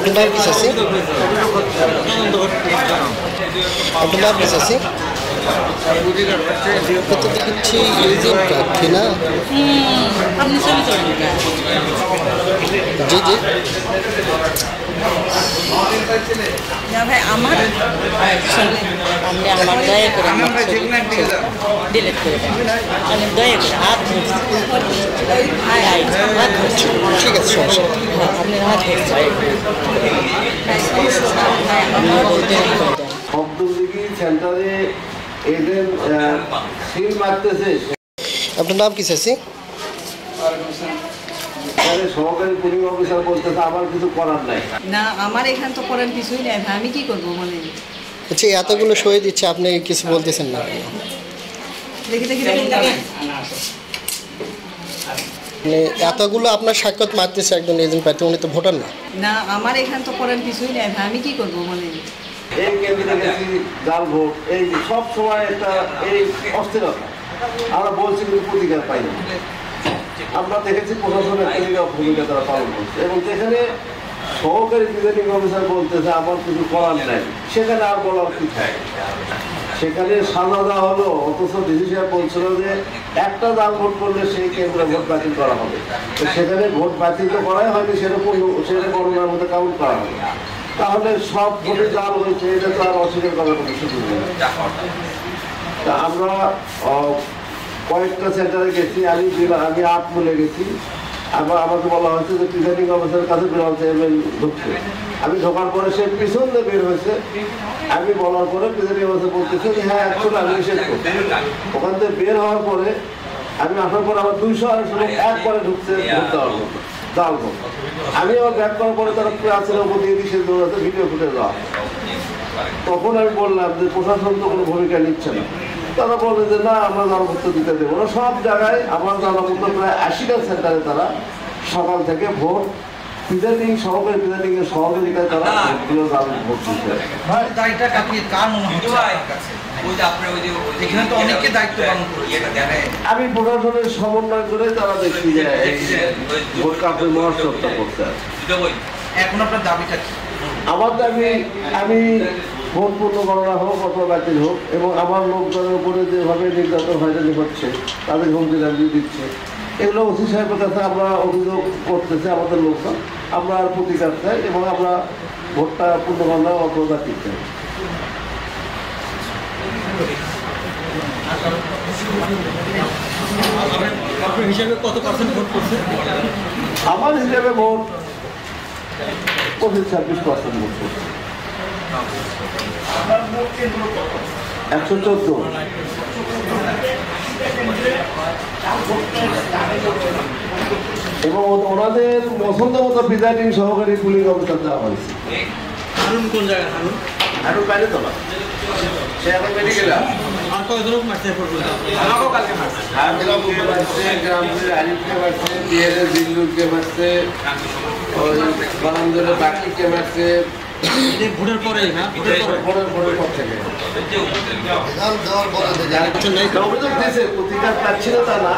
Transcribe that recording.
আপনার নাম কি চাচি? আপনার নাম কি চাচি? তো দেখছি এজেন্ট প্রার্থী না? জি জি না ভাই, আমার আপনি আমার দয়া করে ডিলিট করে দেন। আমি দয়া করে হাত ধরছি, ঠিক আছে, সমস্যা আপনি হাত ধরছেন, আমার বলতে শব্দদিঘি সেন্টারে এদের সিল মারতেছে। আপনার নাম কি চাচি? সহকারী পুলিশ অফিসার বলতেছে আমার কিছু করার নাই। না, আমার এখান তো করার কিছুই নাই ভাই, আমি কি করবো? মানে আচ্ছা, এতগুলো সই দিচ্ছে, আপনি কিছু বলতেছেন না? দেখি দেখি মানে এতগুলো আপনার সাক্ষাৎ মারতেছে একজন এজেন্ট প্রার্থী, উনি তো ভোটার না। না, আমার এখান তো করার কিছুই নাই ভাই, আমি কি করবো? মানে এই কেন্দ্রে গেছি, জাল ভোট, এই সব সময় একটা এই অস্থিরতা আমরা বলছি, কিন্তু প্রতিকার পাইনি। আমরা দেখেছি প্রশাসনের একটা ভূমিকা তারা পালন করছে, এবং যেখানে সহকারী প্রিজাইডিং অফিসার বলতেছে আমার কিছু করার নাই, সেখানে আর বলার কি থাকে? সেখানে সাজা দেওয়া হলো, অথচ ডিসি সাহেব বলছিল যে একটা জাল ভোট করলে সেই কেন্দ্রে ভোট বাতিল করা হবে। তো সেখানে ভোট বাতিল তো করাই হয়নি, সেটা গণনার মধ্যে কাউন্ট করা হবে। তাহলে সব ভোটে জাল হয়েছে, এটা তো আর অস্বীকার করার কোনো সুযোগ নেই। তা আমরা কয়েকটা সেন্টারে গেছি, আমি আট বলে গেছি। আবার আমাকে বলা হয়েছে যে প্রিজাইডিং অফিসারের কাছে বিরাল চেয়ারম্যান ঢুকছে। আমি ঢোকার পরে সে পিছন দিয়ে বের হয়েছে। আমি বলার পরে প্রিজাইডিং অফিসার বলতেছে যে হ্যাঁ, অ্যাকচুয়ালি আমি নিষেধ করছি। ওখান থেকে বের হওয়ার পরে আমি আসার পরে আমার 200 লোক একবারে ঢুকছে ভোট দেওয়ার মতো, জাল ভোট। আমি আবার ব্যাক করার পরে তারা প্রাচীনের উপর দিয়ে নিষেধ দৌড়াতে ভিডিও ফুটে দেওয়া। তখন আমি বললাম যে প্রশাসন তো কোনো ভূমিকা নিচ্ছে না। তারা বলে যে না, আমরা জনপত্র দিতে দেবো না। সব জায়গায় আমার জনপত্র প্রায় 80টা সেন্টারে তারা সকাল থেকে ভোট প্রিজাইডিং সহকারী প্রিজাইডিং এর সহযোগিতায় তারা ভোট দিচ্ছে। দায়িত্বটা কাটিয়ে কার মনে হচ্ছে এখানে তো অনেকে দায়িত্ব পালন করেছে। আমি প্রশাসনের সমন্বয় করে তারা দেখি যে ভোট কাপড়ের মহাসত্তা করতে। এখন আপনার দাবিটা কি? আমার দাবি, আমি ভোট পূর্ণ গণনা হোক অথবা বাতিল হোক, এবং আমার লোকজনের উপরে যেভাবে নির্যাতন হয়রানি হচ্ছে, তাদের হুমকি দাবি দিচ্ছে, এগুলো ওসি সাহেবের কাছে আমরা অভিযোগ করতেছি আমাদের লোকজন। আমরা আর প্রতিকার চাই, এবং আমরা ভোটটা পূর্ণ গণনা অথবা বাতিল চাই। আপনার হিসাবে কত পার্সেন্ট ভোট করছে? আমার হিসাবে ভোট 25-26% ভোট করছে। 114। এবং ওনাদের পছন্দ মতো প্রিজাইডিং সহকারী পুলিশ অফিসার দেওয়া হয়েছে। হারুন কোন জায়গায়? হারুন বাইরে তোলা, সে এখন মেডিকেল। আর কয়জন মারছে? আমাকেও কালকে মারছে। গ্রামকে আরিফকে মারছে, বিহারের দিল্লুরকে মারছে, বারান্দরে বাকিকে মারছে। ভোটের পরে না, ভোটের পর থেকে অভিযোগ দিয়েছে, প্রতিকার পাচ্ছিল তা না।